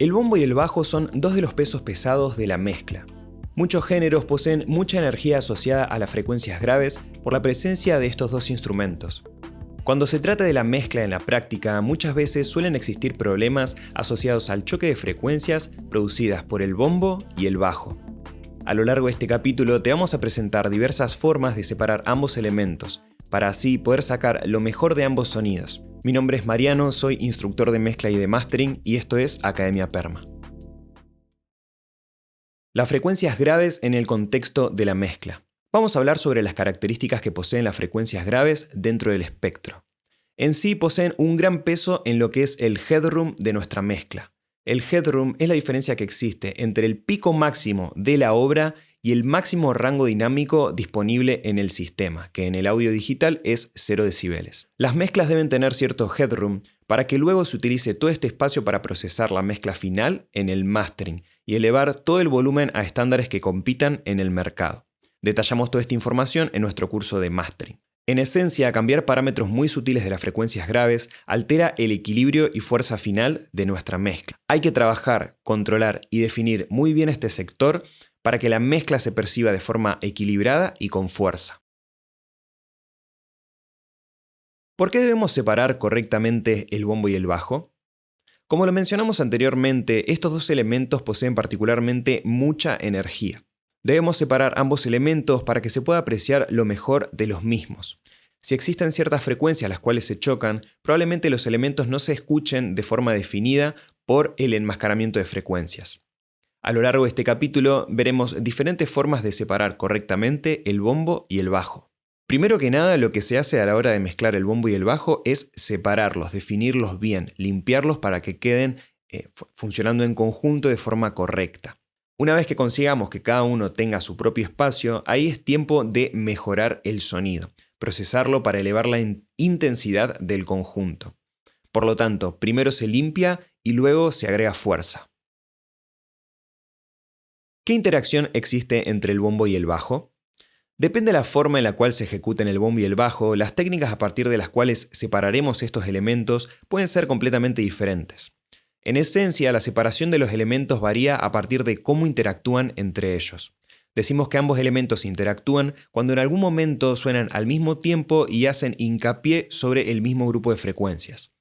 El bombo y el bajo son dos de los pesos pesados de la mezcla. Muchos géneros poseen mucha energía asociada a las frecuencias graves por la presencia de estos dos instrumentos. Cuando se trata de la mezcla en la práctica, muchas veces suelen existir problemas asociados al choque de frecuencias producidas por el bombo y el bajo. A lo largo de este capítulo te vamos a presentar diversas formas de separar ambos elementos, para así poder sacar lo mejor de ambos sonidos. Mi nombre es Mariano, soy instructor de mezcla y de mastering y esto es Academia Perma. Las frecuencias graves en el contexto de la mezcla. Vamos a hablar sobre las características que poseen las frecuencias graves dentro del espectro. En sí poseen un gran peso en lo que es el headroom de nuestra mezcla. El headroom es la diferencia que existe entre el pico máximo de la obra y el máximo rango dinámico disponible en el sistema, que en el audio digital es 0 decibeles. Las mezclas deben tener cierto headroom para que luego se utilice todo este espacio para procesar la mezcla final en el mastering y elevar todo el volumen a estándares que compitan en el mercado. Detallamos toda esta información en nuestro curso de mastering. En esencia, cambiar parámetros muy sutiles de las frecuencias graves altera el equilibrio y fuerza final de nuestra mezcla. Hay que trabajar, controlar y definir muy bien este sector para que la mezcla se perciba de forma equilibrada y con fuerza. ¿Por qué debemos separar correctamente el bombo y el bajo? Como lo mencionamos anteriormente, estos dos elementos poseen particularmente mucha energía. Debemos separar ambos elementos para que se pueda apreciar lo mejor de los mismos. Si existen ciertas frecuencias las cuales se chocan, probablemente los elementos no se escuchen de forma definida por el enmascaramiento de frecuencias. A lo largo de este capítulo veremos diferentes formas de separar correctamente el bombo y el bajo. Primero que nada, lo que se hace a la hora de mezclar el bombo y el bajo es separarlos, definirlos bien, limpiarlos para que queden funcionando en conjunto de forma correcta. Una vez que consigamos que cada uno tenga su propio espacio, ahí es tiempo de mejorar el sonido, procesarlo para elevar la intensidad del conjunto. Por lo tanto, primero se limpia y luego se agrega fuerza. ¿Qué interacción existe entre el bombo y el bajo? Depende de la forma en la cual se ejecuten el bombo y el bajo, las técnicas a partir de las cuales separaremos estos elementos pueden ser completamente diferentes. En esencia, la separación de los elementos varía a partir de cómo interactúan entre ellos. Decimos que ambos elementos interactúan cuando en algún momento suenan al mismo tiempo y hacen hincapié sobre el mismo grupo de frecuencias.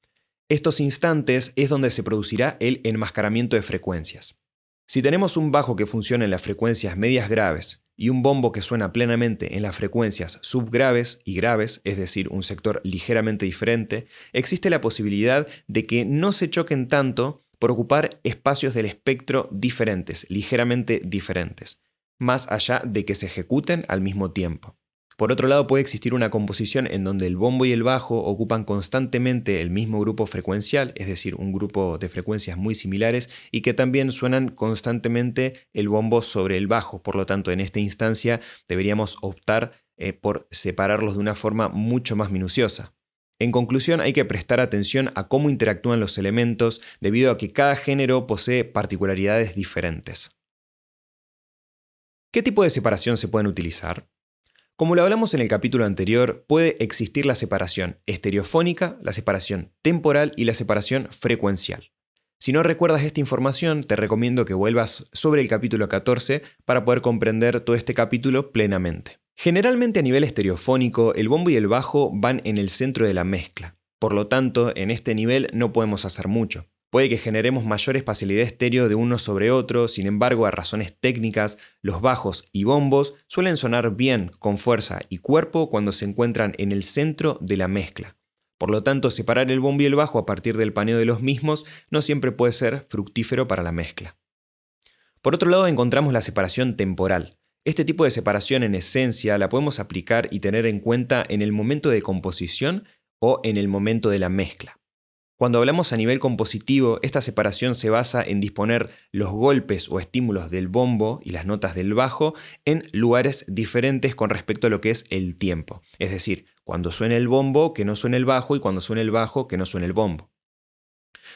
Estos instantes es donde se producirá el enmascaramiento de frecuencias. Si tenemos un bajo que funciona en las frecuencias medias graves y un bombo que suena plenamente en las frecuencias subgraves y graves, es decir, un sector ligeramente diferente, existe la posibilidad de que no se choquen tanto por ocupar espacios del espectro diferentes, ligeramente diferentes, más allá de que se ejecuten al mismo tiempo. Por otro lado, puede existir una composición en donde el bombo y el bajo ocupan constantemente el mismo grupo frecuencial, es decir, un grupo de frecuencias muy similares y que también suenan constantemente el bombo sobre el bajo. Por lo tanto, en esta instancia deberíamos optar por separarlos de una forma mucho más minuciosa. En conclusión, hay que prestar atención a cómo interactúan los elementos debido a que cada género posee particularidades diferentes. ¿Qué tipo de separación se pueden utilizar? Como lo hablamos en el capítulo anterior, puede existir la separación estereofónica, la separación temporal y la separación frecuencial. Si no recuerdas esta información, te recomiendo que vuelvas sobre el capítulo 14 para poder comprender todo este capítulo plenamente. Generalmente a nivel estereofónico, el bombo y el bajo van en el centro de la mezcla. Por lo tanto, en este nivel no podemos hacer mucho. Puede que generemos mayor espacialidad estéreo de uno sobre otro, sin embargo, a razones técnicas, los bajos y bombos suelen sonar bien, con fuerza y cuerpo cuando se encuentran en el centro de la mezcla. Por lo tanto, separar el bombo y el bajo a partir del paneo de los mismos no siempre puede ser fructífero para la mezcla. Por otro lado, encontramos la separación temporal. Este tipo de separación en esencia la podemos aplicar y tener en cuenta en el momento de composición o en el momento de la mezcla. Cuando hablamos a nivel compositivo, esta separación se basa en disponer los golpes o estímulos del bombo y las notas del bajo en lugares diferentes con respecto a lo que es el tiempo. Es decir, cuando suene el bombo, que no suene el bajo, y cuando suene el bajo, que no suene el bombo.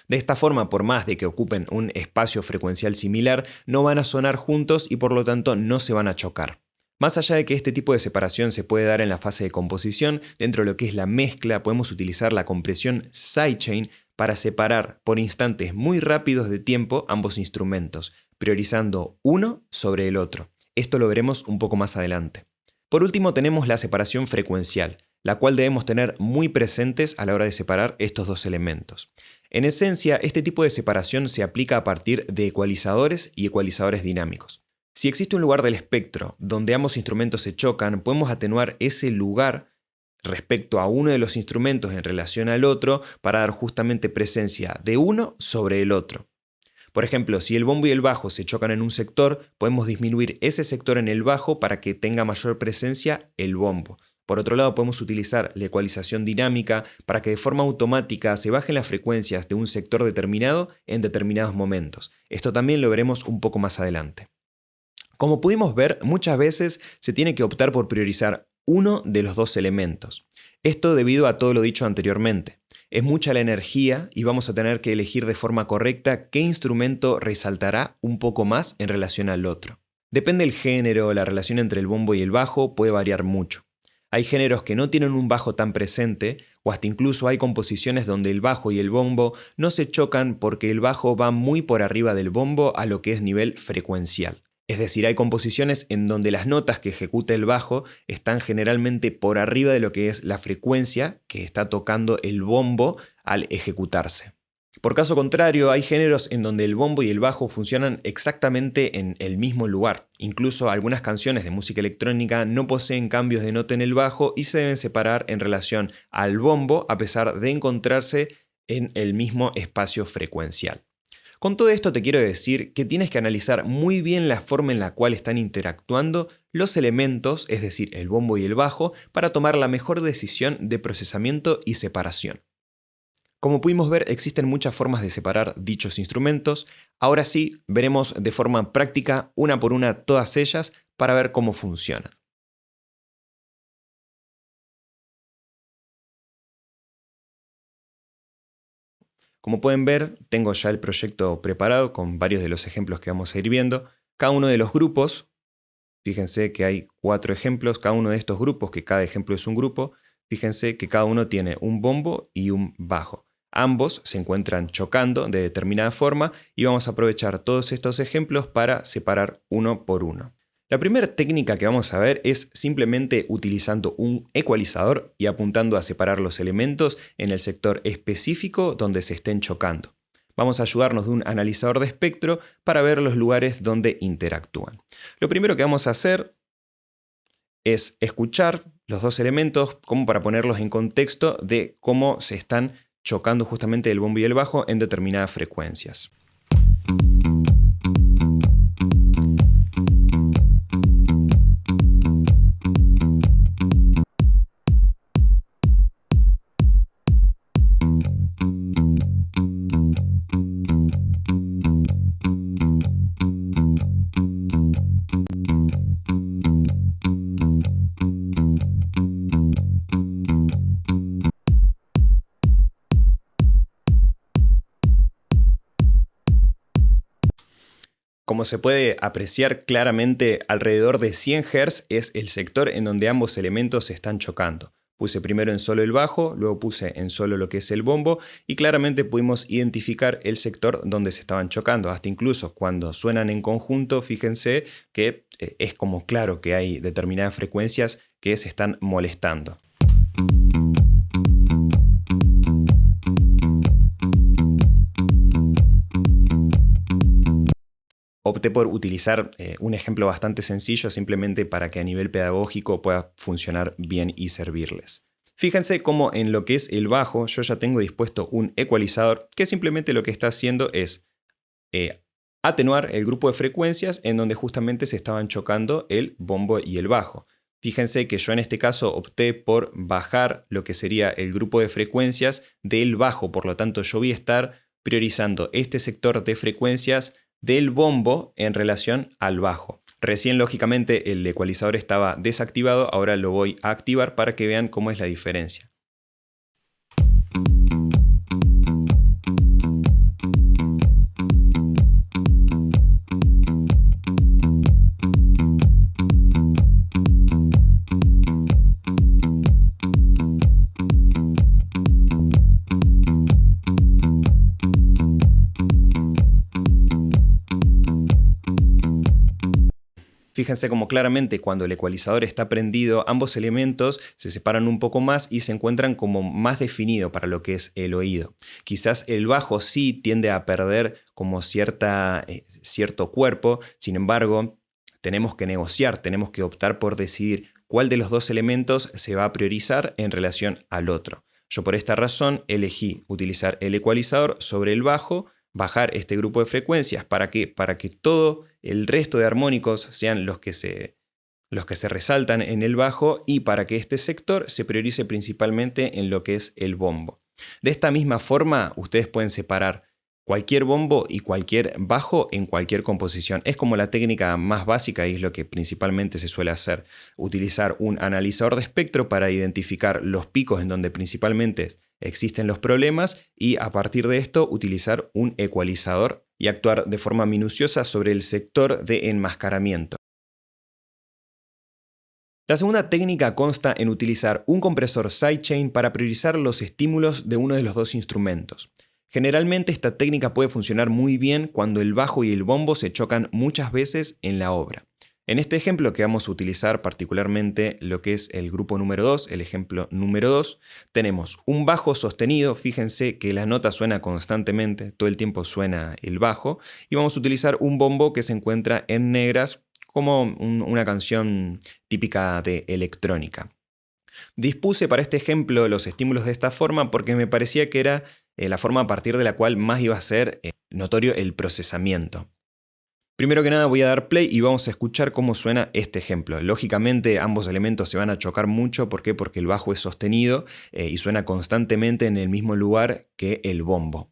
De esta forma, por más de que ocupen un espacio frecuencial similar, no van a sonar juntos y por lo tanto no se van a chocar. Más allá de que este tipo de separación se puede dar en la fase de composición, dentro de lo que es la mezcla podemos utilizar la compresión sidechain para separar por instantes muy rápidos de tiempo ambos instrumentos, priorizando uno sobre el otro. Esto lo veremos un poco más adelante. Por último tenemos la separación frecuencial, la cual debemos tener muy presentes a la hora de separar estos dos elementos. En esencia, este tipo de separación se aplica a partir de ecualizadores y ecualizadores dinámicos. Si existe un lugar del espectro donde ambos instrumentos se chocan, podemos atenuar ese lugar respecto a uno de los instrumentos en relación al otro para dar justamente presencia de uno sobre el otro. Por ejemplo, si el bombo y el bajo se chocan en un sector, podemos disminuir ese sector en el bajo para que tenga mayor presencia el bombo. Por otro lado, podemos utilizar la ecualización dinámica para que de forma automática se bajen las frecuencias de un sector determinado en determinados momentos. Esto también lo veremos un poco más adelante. Como pudimos ver, muchas veces se tiene que optar por priorizar uno de los dos elementos. Esto debido a todo lo dicho anteriormente. Es mucha la energía y vamos a tener que elegir de forma correcta qué instrumento resaltará un poco más en relación al otro. Depende del género, la relación entre el bombo y el bajo puede variar mucho. Hay géneros que no tienen un bajo tan presente, o hasta incluso hay composiciones donde el bajo y el bombo no se chocan porque el bajo va muy por arriba del bombo a lo que es nivel frecuencial. Es decir, hay composiciones en donde las notas que ejecuta el bajo están generalmente por arriba de lo que es la frecuencia que está tocando el bombo al ejecutarse. Por caso contrario, hay géneros en donde el bombo y el bajo funcionan exactamente en el mismo lugar. Incluso algunas canciones de música electrónica no poseen cambios de nota en el bajo y se deben separar en relación al bombo a pesar de encontrarse en el mismo espacio frecuencial. Con todo esto te quiero decir que tienes que analizar muy bien la forma en la cual están interactuando los elementos, es decir, el bombo y el bajo, para tomar la mejor decisión de procesamiento y separación. Como pudimos ver, existen muchas formas de separar dichos instrumentos. Ahora sí, veremos de forma práctica, una por una, todas ellas para ver cómo funcionan. Como pueden ver, tengo ya el proyecto preparado con varios de los ejemplos que vamos a ir viendo. Cada uno de los grupos, fíjense que hay 4 ejemplos, cada uno de estos grupos, que cada ejemplo es un grupo, fíjense que cada uno tiene un bombo y un bajo. Ambos se encuentran chocando de determinada forma y vamos a aprovechar todos estos ejemplos para separar uno por uno. La primera técnica que vamos a ver es simplemente utilizando un ecualizador y apuntando a separar los elementos en el sector específico donde se estén chocando. Vamos a ayudarnos de un analizador de espectro para ver los lugares donde interactúan. Lo primero que vamos a hacer es escuchar los dos elementos como para ponerlos en contexto de cómo se están chocando justamente el bombo y el bajo en determinadas frecuencias. Como se puede apreciar claramente, alrededor de 100 Hz es el sector en donde ambos elementos se están chocando. Puse primero en solo el bajo, luego puse en solo lo que es el bombo y claramente pudimos identificar el sector donde se estaban chocando. Hasta incluso cuando suenan en conjunto, fíjense que es como claro que hay determinadas frecuencias que se están molestando. Opté por utilizar un ejemplo bastante sencillo simplemente para que a nivel pedagógico pueda funcionar bien y servirles. Fíjense cómo en lo que es el bajo yo ya tengo dispuesto un ecualizador que simplemente lo que está haciendo es atenuar el grupo de frecuencias en donde justamente se estaban chocando el bombo y el bajo. Fíjense que yo en este caso opté por bajar lo que sería el grupo de frecuencias del bajo, por lo tanto yo voy a estar priorizando este sector de frecuencias del bombo en relación al bajo. Recién lógicamente el ecualizador estaba desactivado, ahora lo voy a activar para que vean cómo es la diferencia. Fíjense como claramente cuando el ecualizador está prendido, ambos elementos se separan un poco más y se encuentran como más definido para lo que es el oído. Quizás el bajo sí tiende a perder como cierto cuerpo, sin embargo, tenemos que negociar, tenemos que optar por decidir cuál de los dos elementos se va a priorizar en relación al otro. Yo por esta razón elegí utilizar el ecualizador sobre el bajo, bajar este grupo de frecuencias para que todo el resto de armónicos sean los que se resaltan en el bajo y para que este sector se priorice principalmente en lo que es el bombo. De esta misma forma, ustedes pueden separar cualquier bombo y cualquier bajo en cualquier composición. Es como la técnica más básica y es lo que principalmente se suele hacer. Utilizar un analizador de espectro para identificar los picos en donde principalmente existen los problemas y a partir de esto utilizar un ecualizador y actuar de forma minuciosa sobre el sector de enmascaramiento. La segunda técnica consta en utilizar un compresor sidechain para priorizar los estímulos de uno de los dos instrumentos. Generalmente esta técnica puede funcionar muy bien cuando el bajo y el bombo se chocan muchas veces en la obra. En este ejemplo que vamos a utilizar particularmente lo que es el grupo número 2, el ejemplo número 2, tenemos un bajo sostenido, fíjense que la nota suena constantemente, todo el tiempo suena el bajo, y vamos a utilizar un bombo que se encuentra en negras como una canción típica de electrónica. Dispuse para este ejemplo los estímulos de esta forma porque me parecía que era la forma a partir de la cual más iba a ser notorio el procesamiento. Primero que nada voy a dar play y vamos a escuchar cómo suena este ejemplo. Lógicamente ambos elementos se van a chocar mucho. ¿Por qué? Porque el bajo es sostenido y suena constantemente en el mismo lugar que el bombo.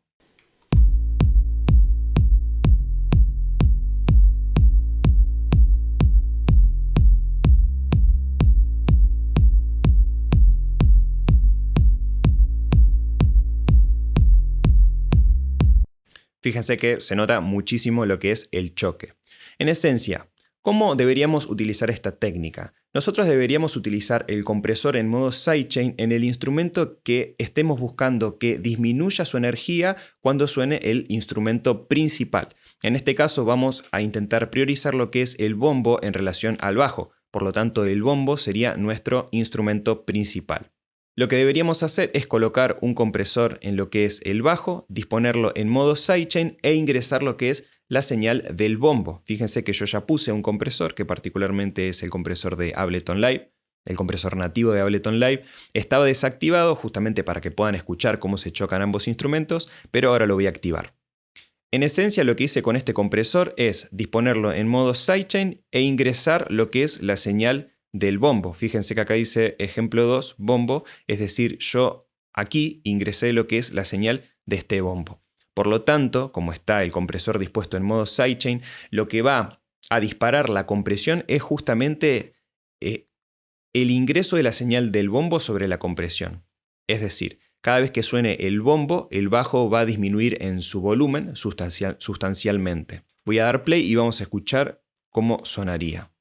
Fíjense que se nota muchísimo lo que es el choque. En esencia, ¿cómo deberíamos utilizar esta técnica? Nosotros deberíamos utilizar el compresor en modo sidechain en el instrumento que estemos buscando que disminuya su energía cuando suene el instrumento principal. En este caso vamos a intentar priorizar lo que es el bombo en relación al bajo. Por lo tanto, el bombo sería nuestro instrumento principal. Lo que deberíamos hacer es colocar un compresor en lo que es el bajo, disponerlo en modo sidechain e ingresar lo que es la señal del bombo. Fíjense que yo ya puse un compresor, que particularmente es el compresor de Ableton Live, el compresor nativo de Ableton Live. Estaba desactivado justamente para que puedan escuchar cómo se chocan ambos instrumentos, pero ahora lo voy a activar. En esencia lo que hice con este compresor es disponerlo en modo sidechain e ingresar lo que es la señal del bombo. Fíjense que acá dice ejemplo 2, bombo, es decir, yo aquí ingresé lo que es la señal de este bombo. Por lo tanto, como está el compresor dispuesto en modo sidechain, lo que va a disparar la compresión es justamente el ingreso de la señal del bombo sobre la compresión. Es decir, cada vez que suene el bombo, el bajo va a disminuir en su volumen sustancialmente. Voy a dar play y vamos a escuchar cómo sonaría.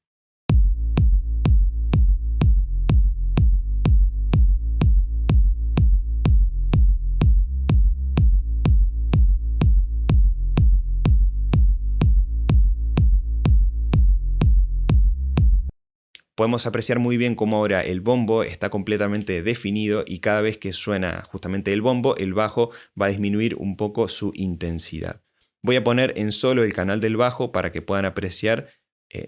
Podemos apreciar muy bien cómo ahora el bombo está completamente definido y cada vez que suena justamente el bombo, el bajo va a disminuir un poco su intensidad. Voy a poner en solo el canal del bajo para que puedan apreciar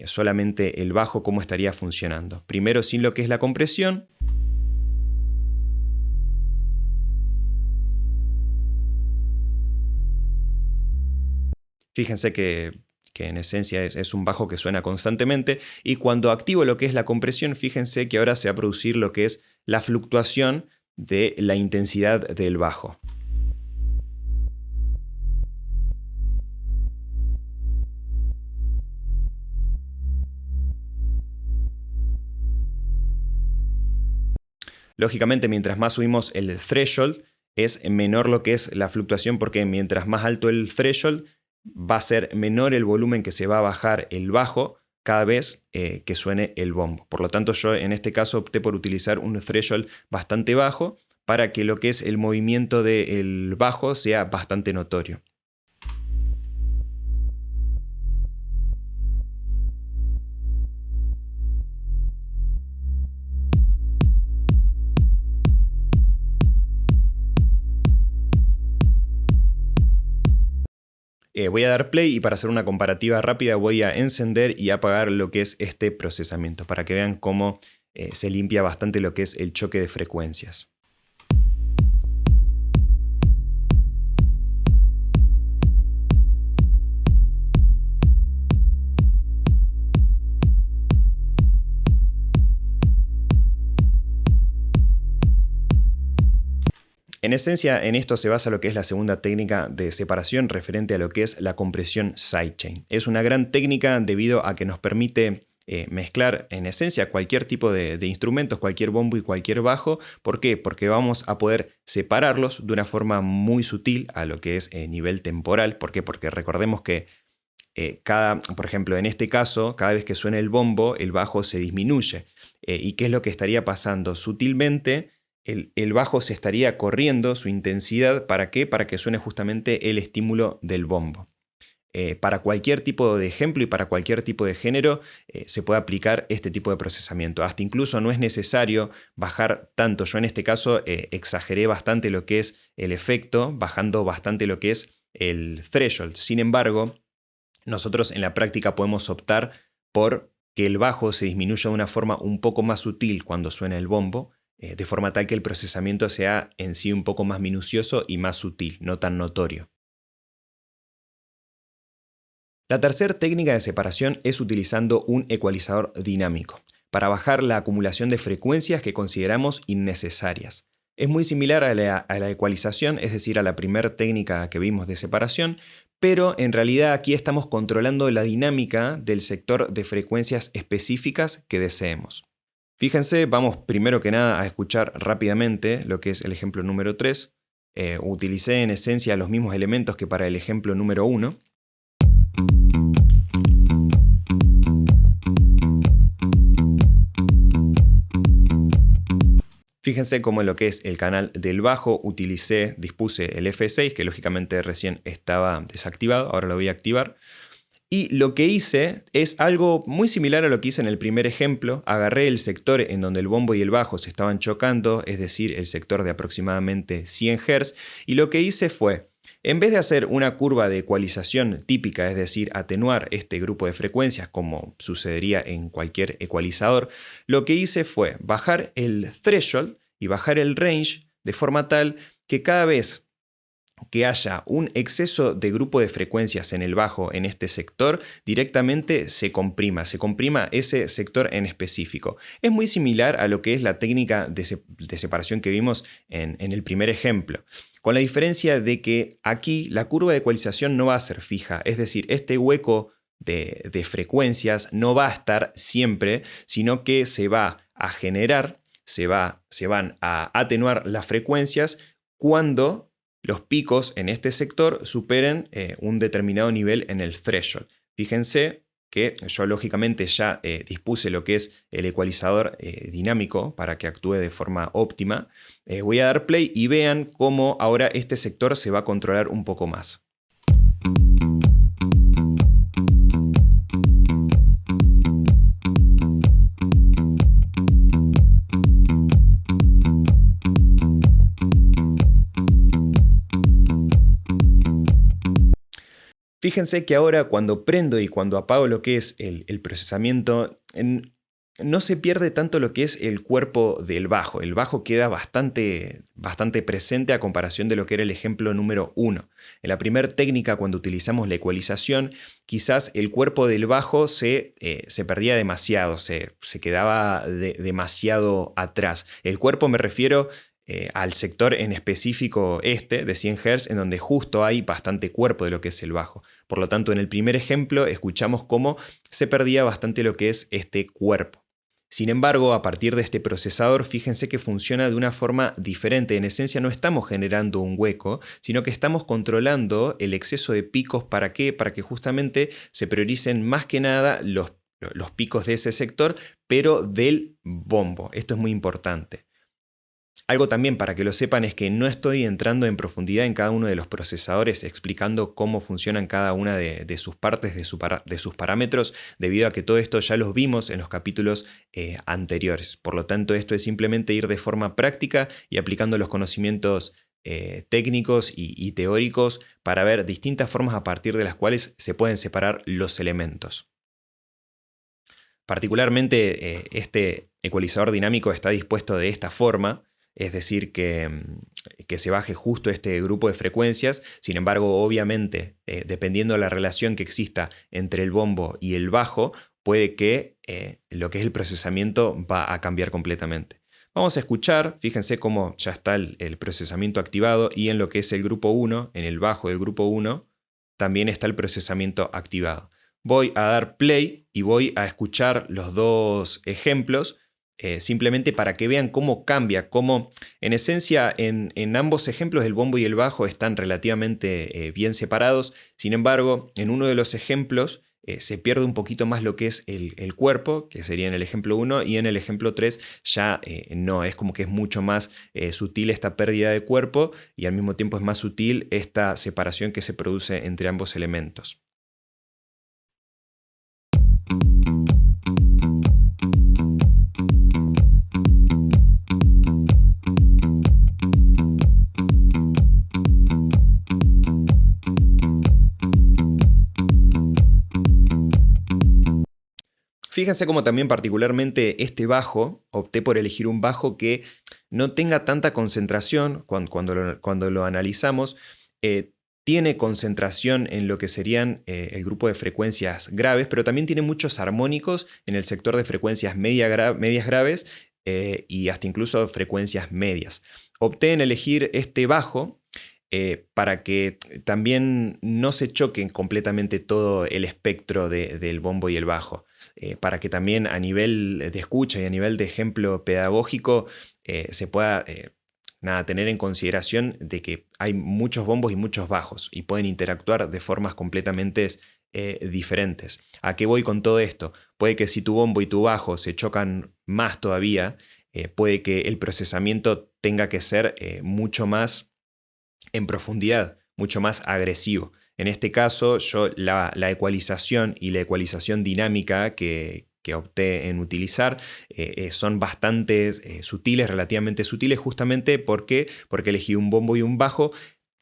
solamente el bajo cómo estaría funcionando. Primero sin lo que es la compresión. Fíjense que en esencia es un bajo que suena constantemente, y cuando activo lo que es la compresión, fíjense que ahora se va a producir lo que es la fluctuación de la intensidad del bajo. Lógicamente, mientras más subimos el threshold, es menor lo que es la fluctuación, porque mientras más alto el threshold, va a ser menor el volumen que se va a bajar el bajo cada vez que suene el bombo. Por lo tanto, yo en este caso opté por utilizar un threshold bastante bajo para que lo que es el movimiento del bajo sea bastante notorio. Voy a dar play y para hacer una comparativa rápida voy a encender y apagar lo que es este procesamiento para que vean cómo se limpia bastante lo que es el choque de frecuencias. En esencia, en esto se basa lo que es la segunda técnica de separación referente a lo que es la compresión sidechain. Es una gran técnica debido a que nos permite mezclar en esencia cualquier tipo de instrumentos, cualquier bombo y cualquier bajo. ¿Por qué? Porque vamos a poder separarlos de una forma muy sutil a lo que es nivel temporal. ¿Por qué? Porque recordemos que por ejemplo, en este caso, cada vez que suena el bombo, el bajo se disminuye. ¿Y qué es lo que estaría pasando? Sutilmente, el bajo se estaría corriendo su intensidad. ¿Para qué? Para que suene justamente el estímulo del bombo. Para cualquier tipo de ejemplo y para cualquier tipo de género se puede aplicar este tipo de procesamiento. Hasta incluso no es necesario bajar tanto. Yo en este caso exageré bastante lo que es el efecto, bajando bastante lo que es el threshold. Sin embargo, nosotros en la práctica podemos optar por que el bajo se disminuya de una forma un poco más sutil cuando suena el bombo, de forma tal que el procesamiento sea en sí un poco más minucioso y más sutil, no tan notorio. La tercera técnica de separación es utilizando un ecualizador dinámico, para bajar la acumulación de frecuencias que consideramos innecesarias. Es muy similar a la ecualización, es decir, a la primera técnica que vimos de separación, pero en realidad aquí estamos controlando la dinámica del sector de frecuencias específicas que deseemos. Fíjense, vamos primero que nada a escuchar rápidamente lo que es el ejemplo número 3. Utilicé en esencia los mismos elementos que para el ejemplo número 1. Fíjense cómo en lo que es el canal del bajo dispuse el F6, que lógicamente recién estaba desactivado, ahora lo voy a activar. Y lo que hice es algo muy similar a lo que hice en el primer ejemplo. Agarré el sector en donde el bombo y el bajo se estaban chocando, es decir, el sector de aproximadamente 100 Hz, y lo que hice fue, en vez de hacer una curva de ecualización típica, es decir, atenuar este grupo de frecuencias como sucedería en cualquier ecualizador, lo que hice fue bajar el threshold y bajar el range de forma tal que cada vez que haya un exceso de grupo de frecuencias en el bajo en este sector, directamente se comprima ese sector en específico. Es muy similar a lo que es la técnica de separación que vimos en el primer ejemplo, con la diferencia de que aquí la curva de ecualización no va a ser fija, es decir, este hueco de frecuencias no va a estar siempre, sino que se va a generar, se van a atenuar las frecuencias cuando los picos en este sector superen un determinado nivel en el threshold. Fíjense que yo lógicamente ya dispuse lo que es el ecualizador dinámico para que actúe de forma óptima. Voy a dar play y vean cómo ahora este sector se va a controlar un poco más. Fíjense que ahora cuando prendo y cuando apago lo que es el procesamiento, no se pierde tanto lo que es el cuerpo del bajo. El bajo queda bastante presente a comparación de lo que era el ejemplo número 1. En la primera técnica, cuando utilizamos la ecualización, quizás el cuerpo del bajo se perdía demasiado, se quedaba demasiado atrás. El cuerpo me refiero al sector en específico de 100 Hz, en donde justo hay bastante cuerpo de lo que es el bajo. Por lo tanto, en el primer ejemplo escuchamos cómo se perdía bastante lo que es este cuerpo. Sin embargo, a partir de este procesador, fíjense que funciona de una forma diferente. En esencia no estamos generando un hueco, sino que estamos controlando el exceso de picos. ¿Para qué? Para que justamente se prioricen más que nada los picos de ese sector, pero del bombo. Esto es muy importante. Algo también para que lo sepan es que no estoy entrando en profundidad en cada uno de los procesadores explicando cómo funcionan cada una de sus partes, de sus parámetros, debido a que todo esto ya los vimos en los capítulos anteriores. Por lo tanto, esto es simplemente ir de forma práctica y aplicando los conocimientos técnicos y teóricos para ver distintas formas a partir de las cuales se pueden separar los elementos. Particularmente, este ecualizador dinámico está dispuesto de esta forma, es decir, que se baje justo este grupo de frecuencias. Sin embargo, obviamente, dependiendo de la relación que exista entre el bombo y el bajo, puede que lo que es el procesamiento va a cambiar completamente. Vamos a escuchar, fíjense cómo ya está el procesamiento activado, y en lo que es el grupo 1, en el bajo del grupo 1, también está el procesamiento activado. Voy a dar play y voy a escuchar los dos ejemplos, simplemente para que vean cómo cambia, cómo en esencia en ambos ejemplos el bombo y el bajo están relativamente bien separados. Sin embargo, en uno de los ejemplos se pierde un poquito más lo que es el cuerpo, que sería en el ejemplo 1, y en el ejemplo 3 ya no, es como que es mucho más sutil esta pérdida de cuerpo, y al mismo tiempo es más sutil esta separación que se produce entre ambos elementos. Fíjense cómo también particularmente este bajo, opté por elegir un bajo que no tenga tanta concentración cuando lo analizamos. Tiene concentración en lo que serían el grupo de frecuencias graves, pero también tiene muchos armónicos en el sector de frecuencias medias graves y hasta incluso frecuencias medias. Opté en elegir este bajo para que también no se choquen completamente todo el espectro del bombo y el bajo. Para que también a nivel de escucha y a nivel de ejemplo pedagógico se pueda tener en consideración de que hay muchos bombos y muchos bajos y pueden interactuar de formas completamente diferentes. ¿A qué voy con todo esto? Puede que si tu bombo y tu bajo se chocan más todavía, puede que el procesamiento tenga que ser mucho más en profundidad, mucho más agresivo. En este caso, yo la ecualización y la ecualización dinámica que opté en utilizar son bastante sutiles, relativamente sutiles, justamente porque elegí un bombo y un bajo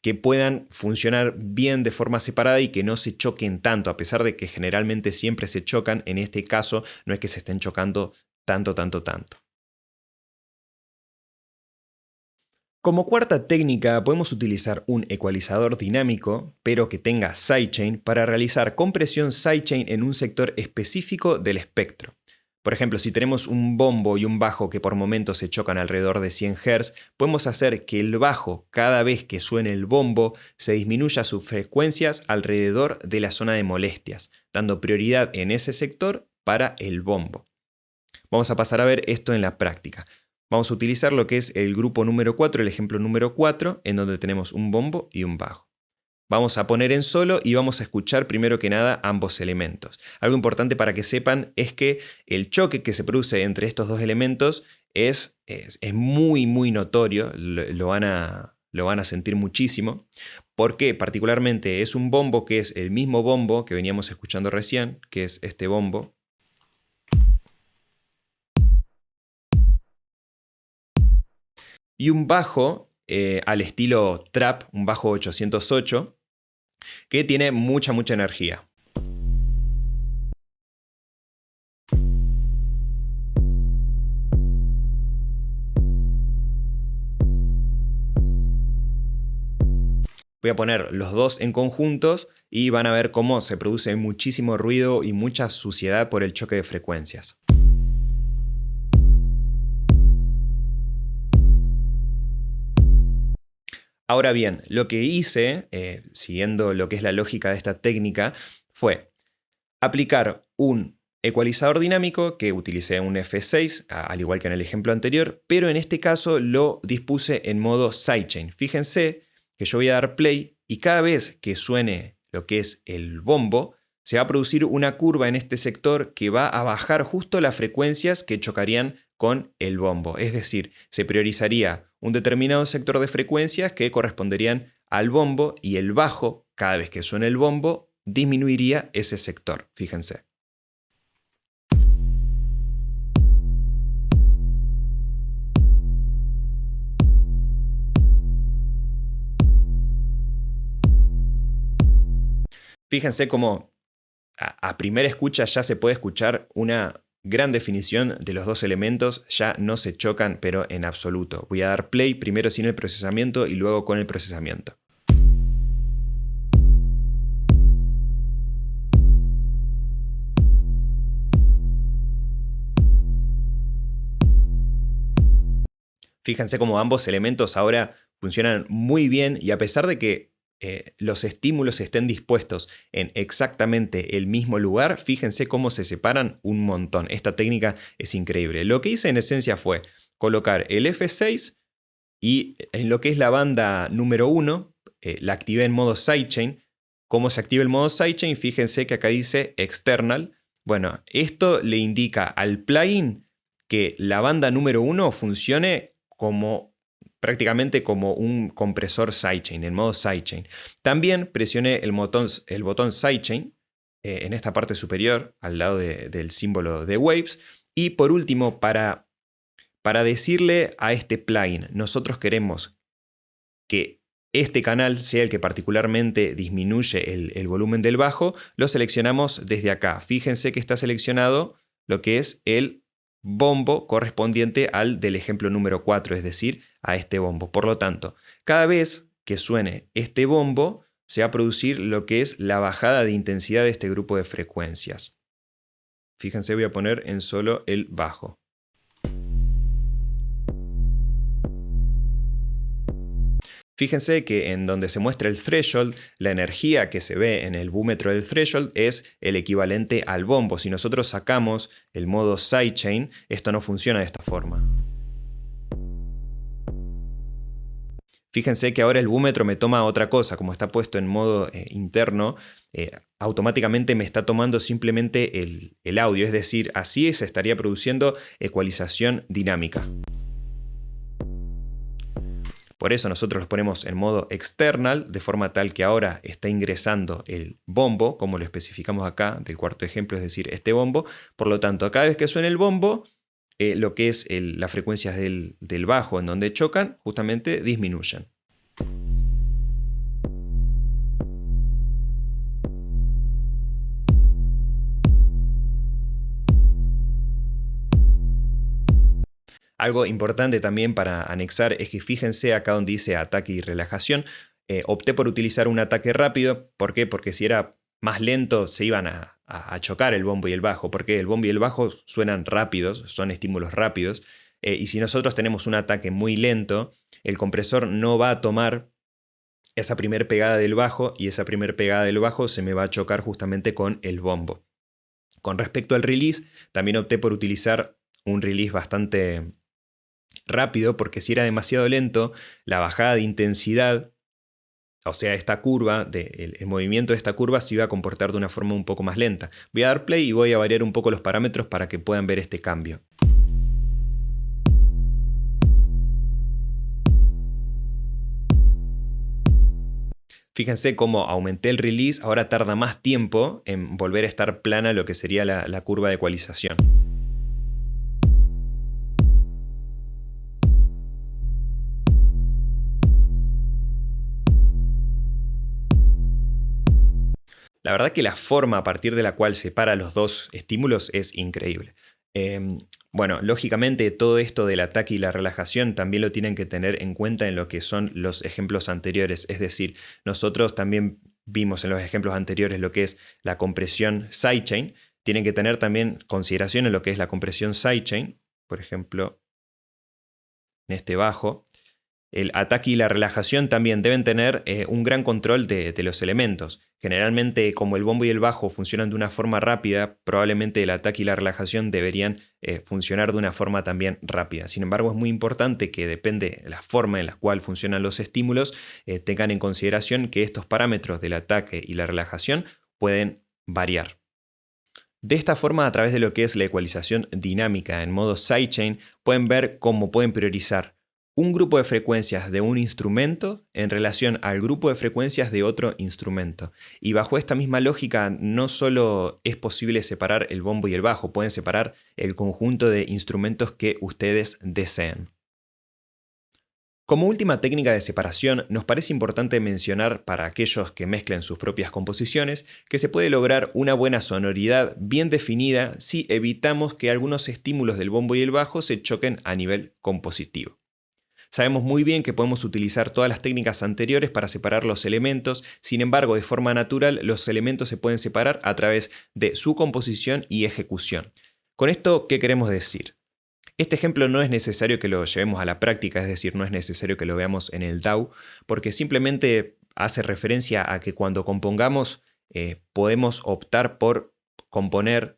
que puedan funcionar bien de forma separada y que no se choquen tanto, a pesar de que generalmente siempre se chocan. En este caso no es que se estén chocando tanto. Como cuarta técnica, podemos utilizar un ecualizador dinámico, pero que tenga sidechain, para realizar compresión sidechain en un sector específico del espectro. Por ejemplo, si tenemos un bombo y un bajo que por momentos se chocan alrededor de 100 Hz, podemos hacer que el bajo, cada vez que suene el bombo, se disminuya sus frecuencias alrededor de la zona de molestias, dando prioridad en ese sector para el bombo. Vamos a pasar a ver esto en la práctica. Vamos a utilizar lo que es el grupo número 4, el ejemplo número 4, en donde tenemos un bombo y un bajo. Vamos a poner en solo y vamos a escuchar primero que nada ambos elementos. Algo importante para que sepan es que el choque que se produce entre estos dos elementos es muy notorio, lo van a sentir muchísimo, porque particularmente es un bombo que es el mismo bombo que veníamos escuchando recién, que es este bombo. Y un bajo al estilo trap, un bajo 808, que tiene mucha energía. Voy a poner los dos en conjuntos y van a ver cómo se produce muchísimo ruido y mucha suciedad por el choque de frecuencias. Ahora bien, lo que hice, siguiendo lo que es la lógica de esta técnica, fue aplicar un ecualizador dinámico que utilicé un F6, al igual que en el ejemplo anterior, pero en este caso lo dispuse en modo sidechain. Fíjense que yo voy a dar play y cada vez que suene lo que es el bombo, se va a producir una curva en este sector que va a bajar justo las frecuencias que chocarían con el bombo. Es decir, se priorizaría un determinado sector de frecuencias que corresponderían al bombo, y el bajo, cada vez que suene el bombo, disminuiría ese sector. Fíjense. Fíjense cómo a primera escucha ya se puede escuchar una gran definición de los dos elementos, ya no se chocan, pero en absoluto. Voy a dar play primero sin el procesamiento y luego con el procesamiento. Fíjense cómo ambos elementos ahora funcionan muy bien y a pesar de que los estímulos estén dispuestos en exactamente el mismo lugar, fíjense cómo se separan un montón. Esta técnica es increíble. Lo que hice en esencia fue colocar el F6 y en lo que es la banda número 1, la activé en modo sidechain. ¿Cómo se activa el modo sidechain? Fíjense que acá dice external. Bueno, esto le indica al plugin que la banda número 1 funcione como prácticamente como un compresor sidechain, en modo sidechain. También presioné el botón sidechain en esta parte superior, al lado del símbolo de Waves. Y por último, para decirle a este plugin, nosotros queremos que este canal sea el que particularmente disminuye el volumen del bajo, lo seleccionamos desde acá. Fíjense que está seleccionado lo que es el bombo correspondiente al del ejemplo número 4, es decir, a este bombo. Por lo tanto, cada vez que suene este bombo, se va a producir lo que es la bajada de intensidad de este grupo de frecuencias. Fíjense, voy a poner en solo el bajo. Fíjense que en donde se muestra el threshold, la energía que se ve en el búmetro del threshold es el equivalente al bombo. Si nosotros sacamos el modo sidechain, esto no funciona de esta forma. Fíjense que ahora el búmetro me toma otra cosa, como está puesto en modo interno, automáticamente me está tomando simplemente el audio, es decir, así se estaría produciendo ecualización dinámica. Por eso nosotros los ponemos en modo external, de forma tal que ahora está ingresando el bombo, como lo especificamos acá del cuarto ejemplo, es decir, este bombo. Por lo tanto, cada vez que suene el bombo, lo que es las frecuencias del bajo en donde chocan, justamente disminuyen. Algo importante también para anexar es que fíjense acá donde dice ataque y relajación. Opté por utilizar un ataque rápido. ¿Por qué? Porque si era más lento se iban a chocar el bombo y el bajo. Porque el bombo y el bajo suenan rápidos, son estímulos rápidos. Y si nosotros tenemos un ataque muy lento, el compresor no va a tomar esa primer pegada del bajo y esa primer pegada del bajo se me va a chocar justamente con el bombo. Con respecto al release, también opté por utilizar un release bastante rápido, porque si era demasiado lento, la bajada de intensidad, o sea, esta curva, el movimiento de esta curva se iba a comportar de una forma un poco más lenta. Voy a dar play y voy a variar un poco los parámetros para que puedan ver este cambio. Fíjense cómo aumenté el release, ahora tarda más tiempo en volver a estar plana lo que sería la curva de ecualización. La verdad que la forma a partir de la cual separa los dos estímulos es increíble. Bueno, lógicamente todo esto del ataque y la relajación también lo tienen que tener en cuenta en lo que son los ejemplos anteriores. Es decir, nosotros también vimos en los ejemplos anteriores lo que es la compresión sidechain. Tienen que tener también consideración en lo que es la compresión sidechain. Por ejemplo, en este bajo. El ataque y la relajación también deben tener un gran control de los elementos. Generalmente, como el bombo y el bajo funcionan de una forma rápida, probablemente el ataque y la relajación deberían funcionar de una forma también rápida. Sin embargo, es muy importante que depende de la forma en la cual funcionan los estímulos, tengan en consideración que estos parámetros del ataque y la relajación pueden variar. De esta forma, a través de lo que es la ecualización dinámica en modo sidechain, pueden ver cómo pueden priorizar un grupo de frecuencias de un instrumento en relación al grupo de frecuencias de otro instrumento. Y bajo esta misma lógica, no solo es posible separar el bombo y el bajo, pueden separar el conjunto de instrumentos que ustedes deseen. Como última técnica de separación, nos parece importante mencionar para aquellos que mezclen sus propias composiciones que se puede lograr una buena sonoridad bien definida si evitamos que algunos estímulos del bombo y el bajo se choquen a nivel compositivo. Sabemos muy bien que podemos utilizar todas las técnicas anteriores para separar los elementos, sin embargo, de forma natural, los elementos se pueden separar a través de su composición y ejecución. Con esto, ¿qué queremos decir? Este ejemplo no es necesario que lo llevemos a la práctica, es decir, no es necesario que lo veamos en el DAW, porque simplemente hace referencia a que cuando compongamos podemos optar por componer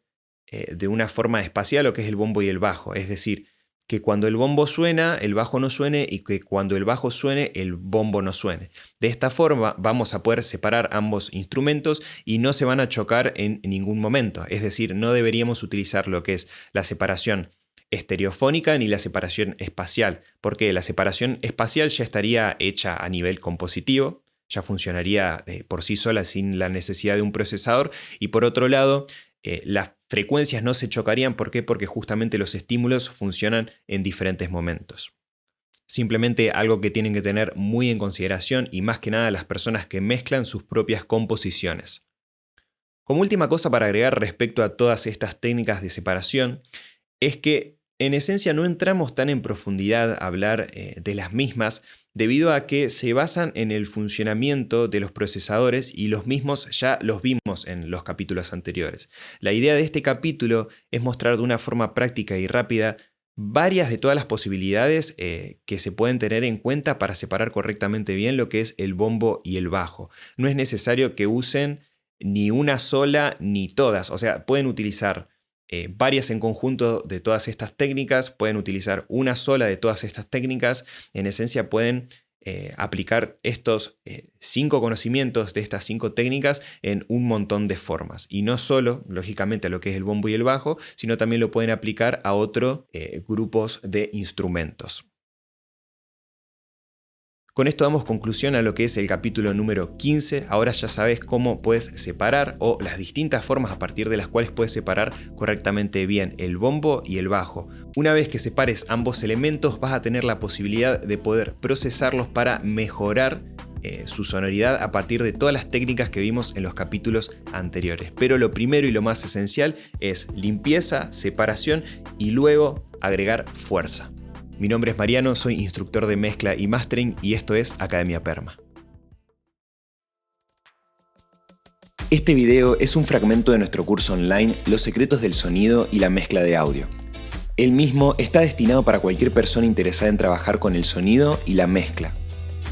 de una forma espacial lo que es el bombo y el bajo, es decir, que cuando el bombo suena, el bajo no suene y que cuando el bajo suene, el bombo no suene. De esta forma vamos a poder separar ambos instrumentos y no se van a chocar en ningún momento, es decir, no deberíamos utilizar lo que es la separación estereofónica ni la separación espacial, porque la separación espacial ya estaría hecha a nivel compositivo, ya funcionaría por sí sola sin la necesidad de un procesador, y por otro lado, las frecuencias no se chocarían. ¿Por qué? Porque justamente los estímulos funcionan en diferentes momentos. Simplemente algo que tienen que tener muy en consideración y más que nada las personas que mezclan sus propias composiciones. Como última cosa para agregar respecto a todas estas técnicas de separación, es que en esencia no entramos tan en profundidad a hablar de las mismas debido a que se basan en el funcionamiento de los procesadores y los mismos ya los vimos en los capítulos anteriores. La idea de este capítulo es mostrar de una forma práctica y rápida varias de todas las posibilidades que se pueden tener en cuenta para separar correctamente bien lo que es el bombo y el bajo. No es necesario que usen ni una sola ni todas, o sea, pueden utilizar varias en conjunto de todas estas técnicas, pueden utilizar una sola de todas estas técnicas. En esencia pueden aplicar estos 5 conocimientos de estas 5 técnicas en un montón de formas. Y no solo, lógicamente, a lo que es el bombo y el bajo, sino también lo pueden aplicar a otros grupos de instrumentos. Con esto damos conclusión a lo que es el capítulo número 15. Ahora ya sabes cómo puedes separar o las distintas formas a partir de las cuales puedes separar correctamente bien el bombo y el bajo. Una vez que separes ambos elementos vas a tener la posibilidad de poder procesarlos para mejorar su sonoridad a partir de todas las técnicas que vimos en los capítulos anteriores. Pero lo primero y lo más esencial es limpieza, separación y luego agregar fuerza. Mi nombre es Mariano, soy instructor de mezcla y mastering y esto es Academia Perma. Este video es un fragmento de nuestro curso online Los secretos del sonido y la mezcla de audio. El mismo está destinado para cualquier persona interesada en trabajar con el sonido y la mezcla,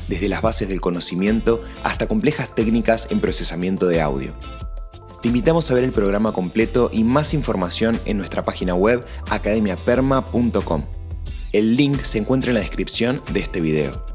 desde las bases del conocimiento hasta complejas técnicas en procesamiento de audio. Te invitamos a ver el programa completo y más información en nuestra página web academiaperma.com. El link se encuentra en la descripción de este video.